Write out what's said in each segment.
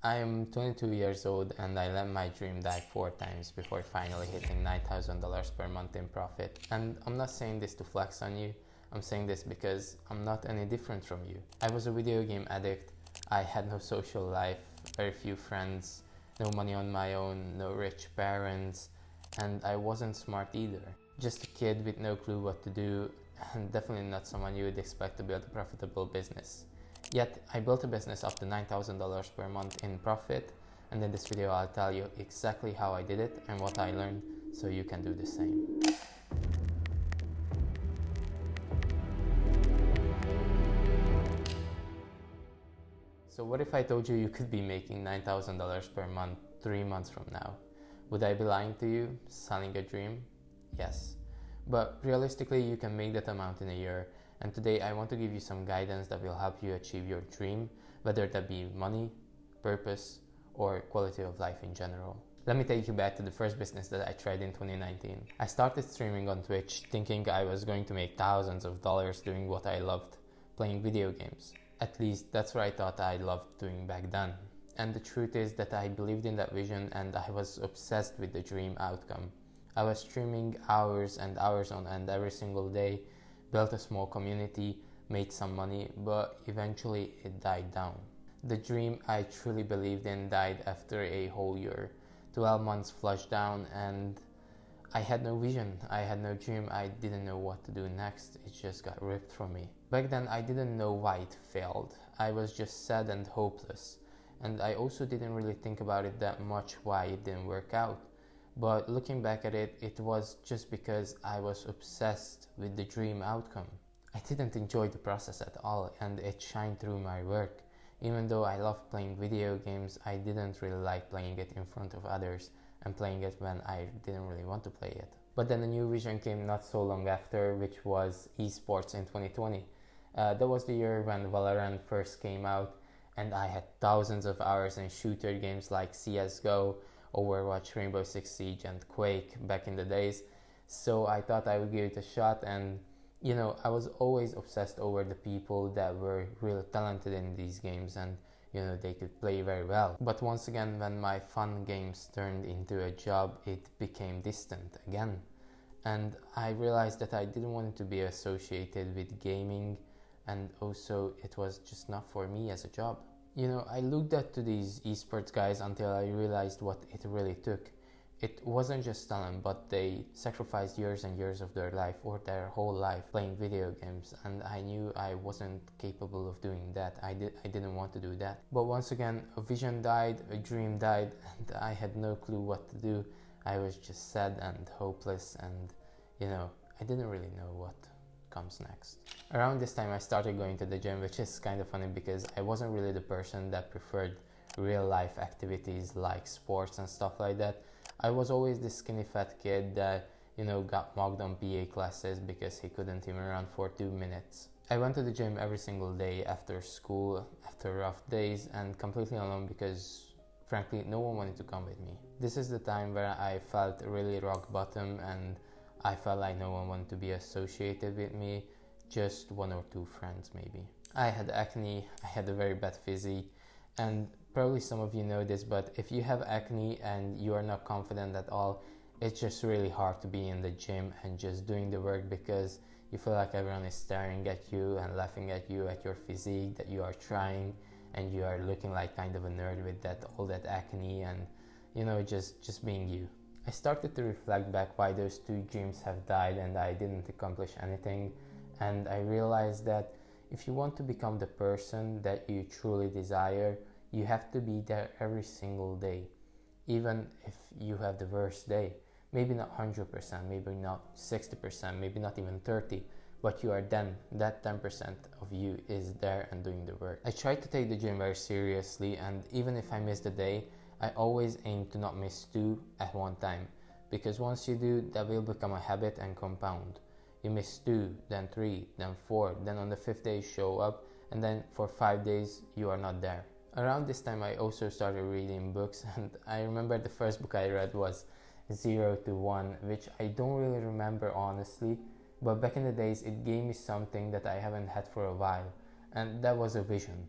I am 22 years old and I let my dream die 4 times before finally hitting $9,000 per month in profit. And I'm not saying this to flex on you, I'm saying this because I'm not any different from you. I was a video game addict, I had no social life, very few friends, no money on my own, no rich parents, and I wasn't smart either. Just a kid with no clue what to do, and definitely not someone you would expect to build a profitable business. Yet, I built a business up to $9,000 per month in profit, and in this video I'll tell you exactly how I did it and what I learned so you can do the same. So what if I told you you could be making $9,000 per month 3 months from now? Would I be lying to you, selling a dream? Yes. But realistically, you can make that amount in a year, and today I want to give you some guidance that will help you achieve your dream, whether that be money, purpose, or quality of life in general. Let me take you back to the first business that I tried in 2019. I started streaming on Twitch thinking I was going to make thousands of dollars doing what I loved, playing video games. At least that's what I thought I loved doing back then. And the truth is that I believed in that vision and I was obsessed with the dream outcome. I was streaming hours and hours on end every single day, built a small community, made some money, but eventually it died down. The dream I truly believed in died after a whole year. 12 months flushed down and I had no vision, I had no dream, I didn't know what to do next, it just got ripped from me. Back then I didn't know why it failed, I was just sad and hopeless. And I also didn't really think about it that much why it didn't work out. But looking back at it, it was just because I was obsessed with the dream outcome. I didn't enjoy the process at all and it shined through my work. Even though I loved playing video games, I didn't really like playing it in front of others and playing it when I didn't really want to play it. But then a new vision came not so long after, which was esports in 2020. That was the year when Valorant first came out and I had thousands of hours in shooter games like CSGO, Overwatch, Rainbow Six Siege and Quake back in the days. So I thought I would give it a shot and I was always obsessed over the people that were really talented in these games and they could play very well. But once again, when my fun games turned into a job, it became distant again. And I realized that I didn't want it to be associated with gaming and also it was just not for me as a job. I looked up to these esports guys until I realized what it really took. It wasn't just talent, but they sacrificed years and years of their life or their whole life playing video games, and I knew I wasn't capable of doing that. I didn't want to do that. But once again, a vision died, a dream died, and I had no clue what to do. I was just sad and hopeless, and I didn't really know what comes next. Around this time I started going to the gym, which is kind of funny because I wasn't really the person that preferred real life activities like sports and stuff like that. I was always this skinny fat kid that got mocked on PA classes because he couldn't even run for 2 minutes. I went to the gym every single day after school, after rough days, and completely alone because frankly no one wanted to come with me. This is the time where I felt really rock bottom and I felt like no one wanted to be associated with me, just 1 or 2 friends maybe. I had acne, I had a very bad physique, and probably some of you know this, but if you have acne and you are not confident at all, it's just really hard to be in the gym and just doing the work because you feel like everyone is staring at you and laughing at you, at your physique, that you are trying and you are looking like kind of a nerd with all that acne and just being you. I started to reflect back why those 2 dreams have died and I didn't accomplish anything, and I realized that if you want to become the person that you truly desire, you have to be there every single day, even if you have the worst day. Maybe not 100%, maybe not 60%, maybe not even 30%, but you are then, that 10% of you is there and doing the work. I try to take the gym very seriously, and even if I miss the day, I always aim to not miss 2 at one time, because once you do, that will become a habit and compound. You miss 2, then 3, then 4, then on the 5th day show up, and then for 5 days you are not there. Around this time I also started reading books, and I remember the first book I read was 0 to 1, which I don't really remember honestly, but back in the days it gave me something that I haven't had for a while, and that was a vision.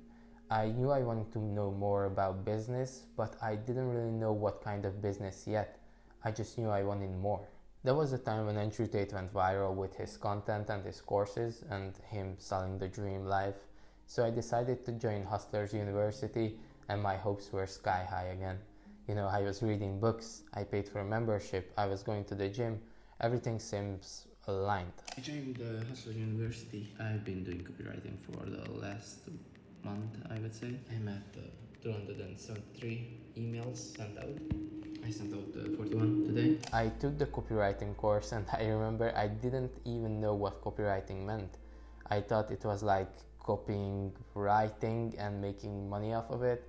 I knew I wanted to know more about business, but I didn't really know what kind of business yet. I just knew I wanted more. There was a time when Andrew Tate went viral with his content and his courses and him selling the dream life. So I decided to join Hustlers University and my hopes were sky high again. I was reading books, I paid for a membership, I was going to the gym. Everything seems aligned. I joined the Hustlers University. I've been doing copywriting for the last month, I would say. I'm at 273 emails sent out. I sent out 41 today. I took the copywriting course and I remember I didn't even know what copywriting meant. I thought it was like copying, writing and making money off of it.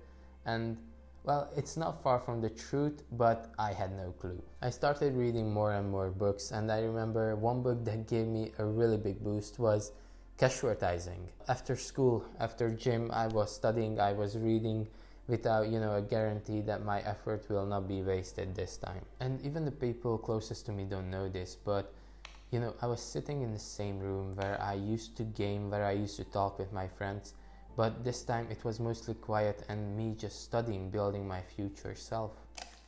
And well, it's not far from the truth, but I had no clue. I started reading more and more books and I remember one book that gave me a really big boost was Cashwortizing. After school, after gym, I was studying, I was reading without, a guarantee that my effort will not be wasted this time. And even the people closest to me don't know this, but I was sitting in the same room where I used to game, where I used to talk with my friends, but this time it was mostly quiet and me just studying, building my future self.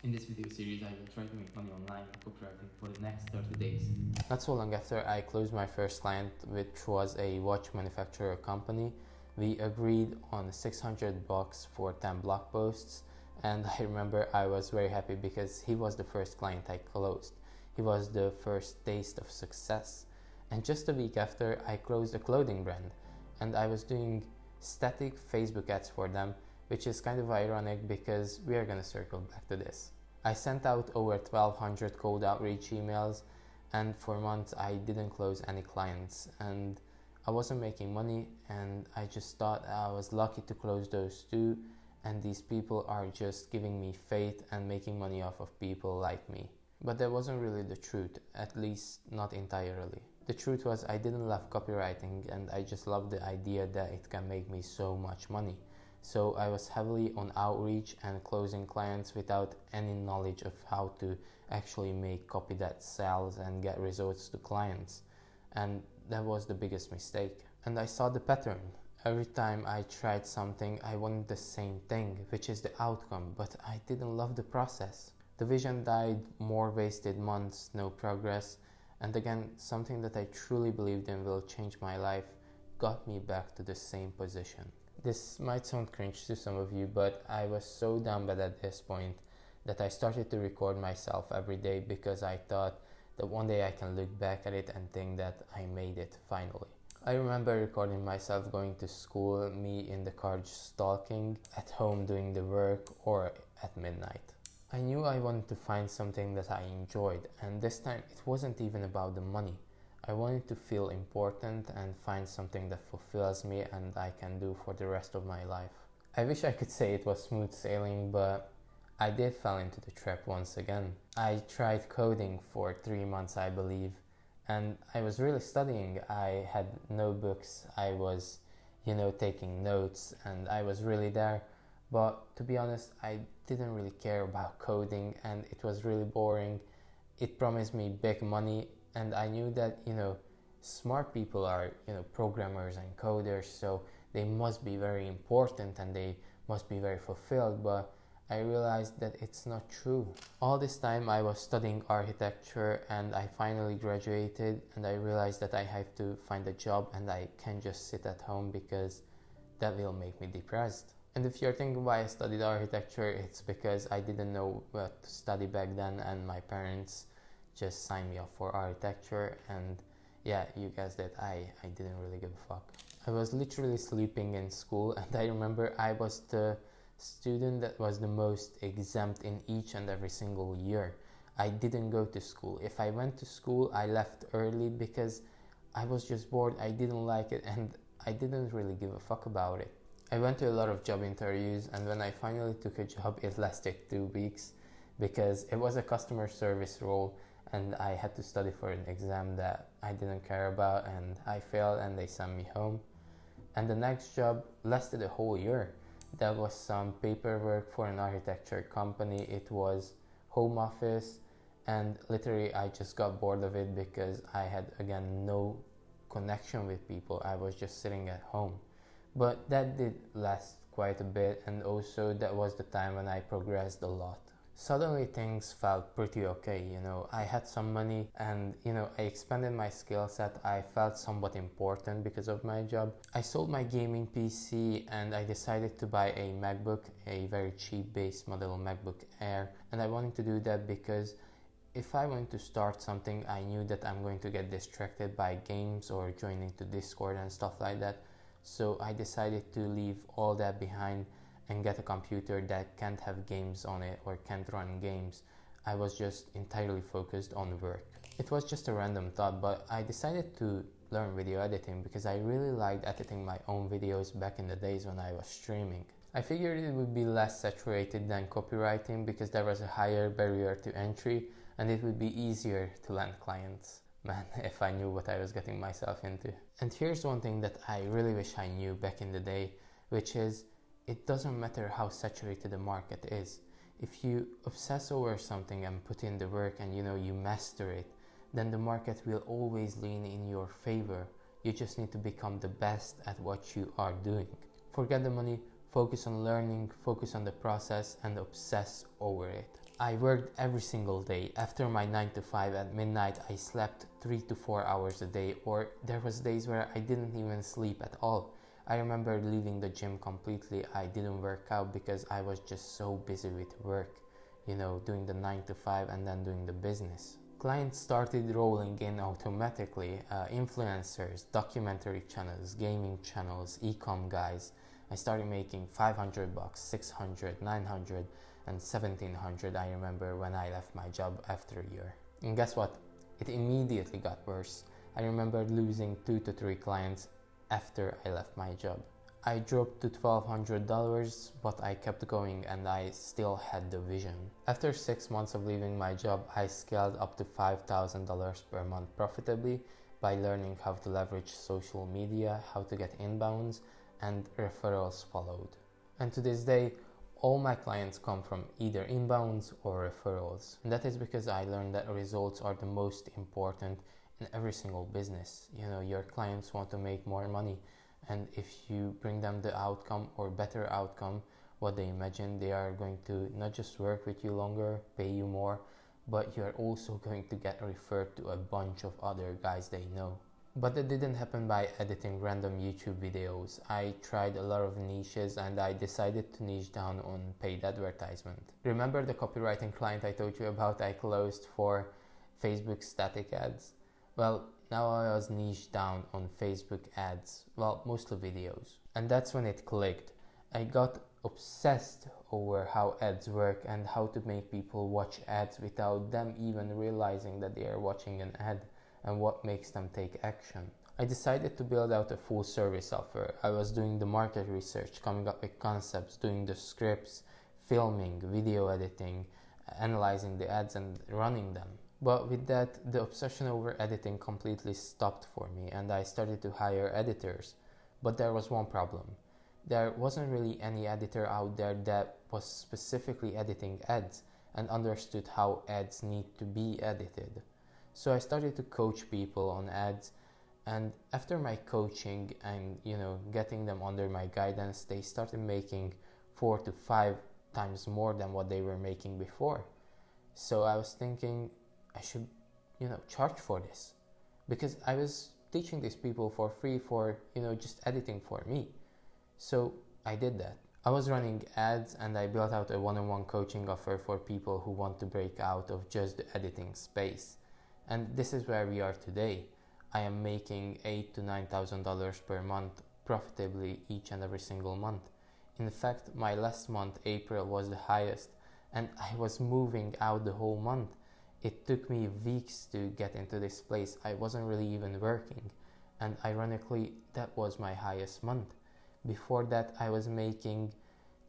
In this video series, I will try to make money online copywriting for the next 30 days. Not so long after I closed my first client, which was a watch manufacturer company, we agreed on $600 for 10 blog posts, and I remember I was very happy because he was the first client I closed. He was the first taste of success. And just a week after, I closed a clothing brand, and I was doing static Facebook ads for them, which is kind of ironic because we are gonna circle back to this. I sent out over 1,200 cold outreach emails, and for months I didn't close any clients, and I wasn't making money, and I just thought I was lucky to close those two, and these people are just giving me faith and making money off of people like me. But that wasn't really the truth, at least not entirely. The truth was I didn't love copywriting and I just loved the idea that it can make me so much money. So I was heavily on outreach and closing clients without any knowledge of how to actually make copy that sells and get results to clients. And that was the biggest mistake. And I saw the pattern. Every time I tried something, I wanted the same thing, which is the outcome, but I didn't love the process. The vision died, more wasted months, no progress. And again, something that I truly believed in will change my life got me back to the same position. This might sound cringe to some of you, but I was so down bad at this point that I started to record myself every day because I thought that one day I can look back at it and think that I made it finally. I remember recording myself going to school, me in the car just talking, at home doing the work, or at midnight. I knew I wanted to find something that I enjoyed, and this time it wasn't even about the money. I wanted to feel important and find something that fulfills me and I can do for the rest of my life. I wish I could say it was smooth sailing, but I did fall into the trap once again. I tried coding for 3 months, I believe, and I was really studying. I had notebooks, I was, taking notes, and I was really there. But to be honest, I didn't really care about coding and it was really boring. It promised me big money, and I knew that, smart people are, programmers and coders, so they must be very important and they must be very fulfilled, but I realized that it's not true. All this time I was studying architecture and I finally graduated, and I realized that I have to find a job and I can't just sit at home because that will make me depressed. And if you're thinking why I studied architecture, it's because I didn't know what to study back then and my parents just signed me up for architecture, and yeah, you guessed it, I didn't really give a fuck. I was literally sleeping in school, and I remember I was the student that was the most exempt in each and every single year. I didn't go to school. If I went to school, I left early because I was just bored, I didn't like it, and I didn't really give a fuck about it. I went to a lot of job interviews, and when I finally took a job, it lasted 2 weeks because it was a customer service role and I had to study for an exam that I didn't care about, and I failed and they sent me home. And the next job lasted a whole year. That was some paperwork for an architecture company. It was home office, and literally I just got bored of it because I had again no connection with people. I was just sitting at home. But that did last quite a bit, and also that was the time when I progressed a lot. Suddenly things felt pretty okay, I had some money and, I expanded my skill set. I felt somewhat important because of my job. I sold my gaming PC and I decided to buy a MacBook, a very cheap base model MacBook Air. And I wanted to do that because if I want to start something, I knew that I'm going to get distracted by games or joining to Discord and stuff like that. So I decided to leave all that behind and get a computer that can't have games on it or can't run games. I was just entirely focused on work. It was just a random thought, but I decided to learn video editing because I really liked editing my own videos back in the days when I was streaming. I figured it would be less saturated than copywriting because there was a higher barrier to entry and it would be easier to land clients. Man, if I knew what I was getting myself into. And here's one thing that I really wish I knew back in the day, which is it doesn't matter how saturated the market is. If you obsess over something and put in the work and you master it, then the market will always lean in your favor. You just need to become the best at what you are doing. Forget the money, focus on learning, focus on the process, and obsess over it. I worked every single day. After my 9 to 5 at midnight, I slept 3 to 4 hours a day, or there was days where I didn't even sleep at all. I remember leaving the gym completely. I didn't work out because I was just so busy with work, doing the 9 to 5 and then doing the business. Clients started rolling in automatically, influencers, documentary channels, gaming channels, e-com guys. I started making $500, $600, $900, and $1,700. I remember when I left my job after a year. And guess what? It immediately got worse. I remember losing 2 to 3 clients after I left my job. I dropped to $1,200, but I kept going and I still had the vision. After 6 months of leaving my job, I scaled up to $5,000 per month profitably by learning how to leverage social media, how to get inbounds, and referrals followed. And to this day, all my clients come from either inbounds or referrals. And that is because I learned that results are the most important in every single business. Your clients want to make more money, and if you bring them the outcome or better outcome, what they imagine, they are going to not just work with you longer, pay you more, but you're also going to get referred to a bunch of other guys they know. But that didn't happen by editing random YouTube videos. I tried a lot of niches and I decided to niche down on paid advertisement. Remember the copywriting client I told you about I closed for Facebook static ads? Well, now I was niched down on Facebook ads, mostly videos. And that's when it clicked. I got obsessed over how ads work and how to make people watch ads without them even realizing that they are watching an ad and what makes them take action. I decided to build out a full service software. I was doing the market research, coming up with concepts, doing the scripts, filming, video editing, analyzing the ads and running them. But with that, the obsession over editing completely stopped for me and I started to hire editors. But there was one problem. There wasn't really any editor out there that was specifically editing ads and understood how ads need to be edited. So I started to coach people on ads, and after my coaching and getting them under my guidance, they started making 4 to 5 times more than what they were making before. So I was thinking I should charge for this, because I was teaching these people for free for just editing for me. So I did that. I was running ads and I built out a one-on-one coaching offer for people who want to break out of just the editing space. And this is where we are today. I am making $8,000 to $9,000 per month profitably each and every single month. In fact, my last month, April, was the highest, and I was moving out the whole month. It took me weeks to get into this place. I wasn't really even working, and ironically, that was my highest month. Before that, I was making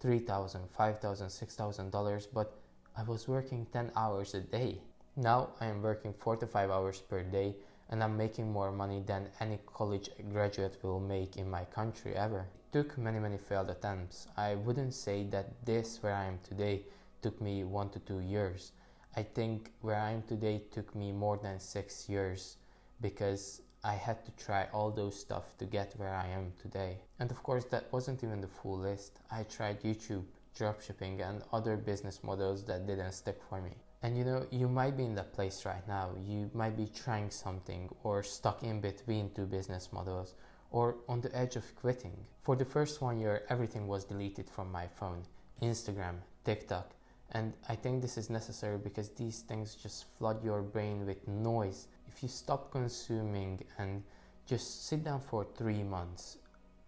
$3,000, $5,000, $6,000, but I was working 10 hours a day. Now I am working 4 to 5 hours per day and I'm making more money than any college graduate will make in my country ever. It took many failed attempts. I wouldn't say that this where I am today took me 1 to 2 years. I think where I am today took me more than 6 years because I had to try all those stuff to get where I am today. And of course, that wasn't even the full list. I tried YouTube, dropshipping, and other business models that didn't stick for me. And you might be in that place right now. You might be trying something or stuck in between two business models or on the edge of quitting. For the first 1 year, everything was deleted from my phone: Instagram, TikTok. And I think this is necessary because these things just flood your brain with noise. If you stop consuming and just sit down for 3 months,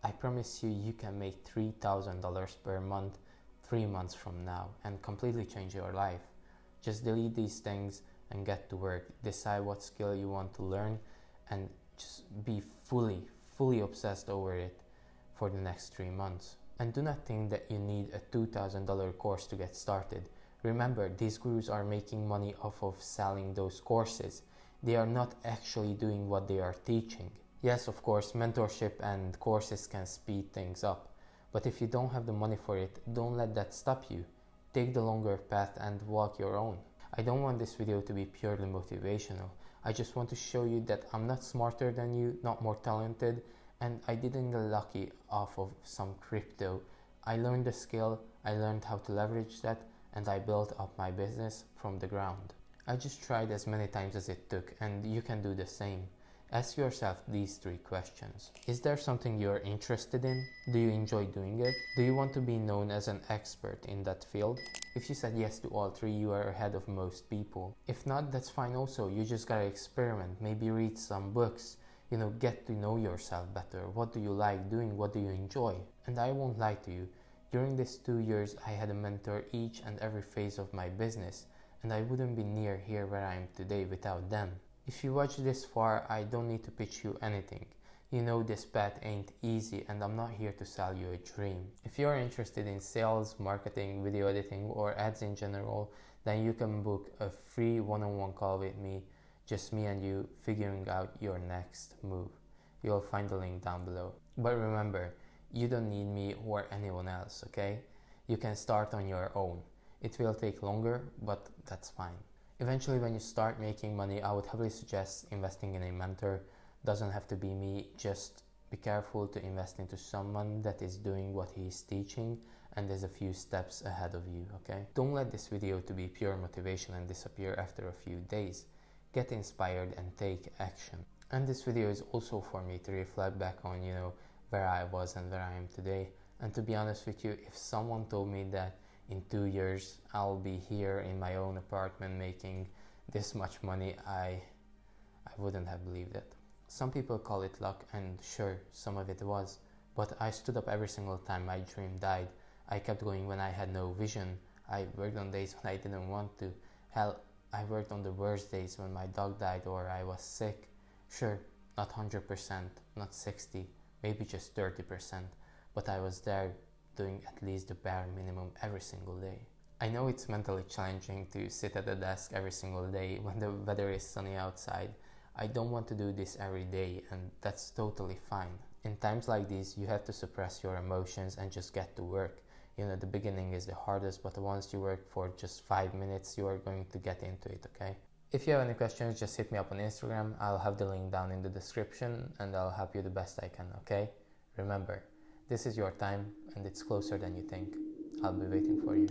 I promise you, you can make $3,000 per month 3 months from now and completely change your life. Just delete these things and get to work. Decide what skill you want to learn and just be fully obsessed over it for the next 3 months. And do not think that you need a $2,000 course to get started. Remember, these gurus are making money off of selling those courses. They are not actually doing what they are teaching. Yes, of course, mentorship and courses can speed things up. But if you don't have the money for it, don't let that stop you. Take the longer path and walk your own. I don't want this video to be purely motivational. I just want to show you that I'm not smarter than you, not more talented, and I didn't get lucky off of some crypto. I learned the skill, I learned how to leverage that, and I built up my business from the ground. I just tried as many times as it took, and you can do the same. Ask yourself these 3 questions. Is there something you're interested in? Do you enjoy doing it? Do you want to be known as an expert in that field? If you said yes to all 3, you are ahead of most people. If not, that's fine also. You just gotta experiment, maybe read some books, get to know yourself better. What do you like doing? What do you enjoy? And I won't lie to you. During these 2 years, I had a mentor each and every phase of my business, and I wouldn't be near here where I am today without them. If you watch this far, I don't need to pitch you anything. This path ain't easy, and I'm not here to sell you a dream. If you're interested in sales, marketing, video editing, or ads in general, then you can book a free one-on-one call with me, just me and you figuring out your next move. You'll find the link down below. But remember, you don't need me or anyone else, okay? You can start on your own. It will take longer, but that's fine. Eventually, when you start making money, I would heavily suggest investing in a mentor. Doesn't have to be me, just be careful to invest into someone that is doing what he is teaching and is a few steps ahead of you, okay? Don't let this video to be pure motivation and disappear after a few days. Get inspired and take action. And this video is also for me to reflect back on, where I was and where I am today. And to be honest with you, if someone told me that in 2 years I'll be here in my own apartment making this much money, I wouldn't have believed it. Some people call it luck, and sure, some of it was, but I stood up every single time my dream died. I kept going when I had no vision. I worked on days when I didn't want to. Hell, I worked on the worst days when my dog died or I was sick. Sure, not 100%, not 60, maybe just 30%, but I was there doing at least the bare minimum every single day. I know it's mentally challenging to sit at the desk every single day when the weather is sunny outside. I don't want to do this every day, and that's totally fine. In times like these, you have to suppress your emotions and just get to work. The beginning is the hardest, but once you work for just 5 minutes, you are going to get into it, okay? If you have any questions, just hit me up on Instagram. I'll have the link down in the description, and I'll help you the best I can, okay? Remember, this is your time, and it's closer than you think. I'll be waiting for you.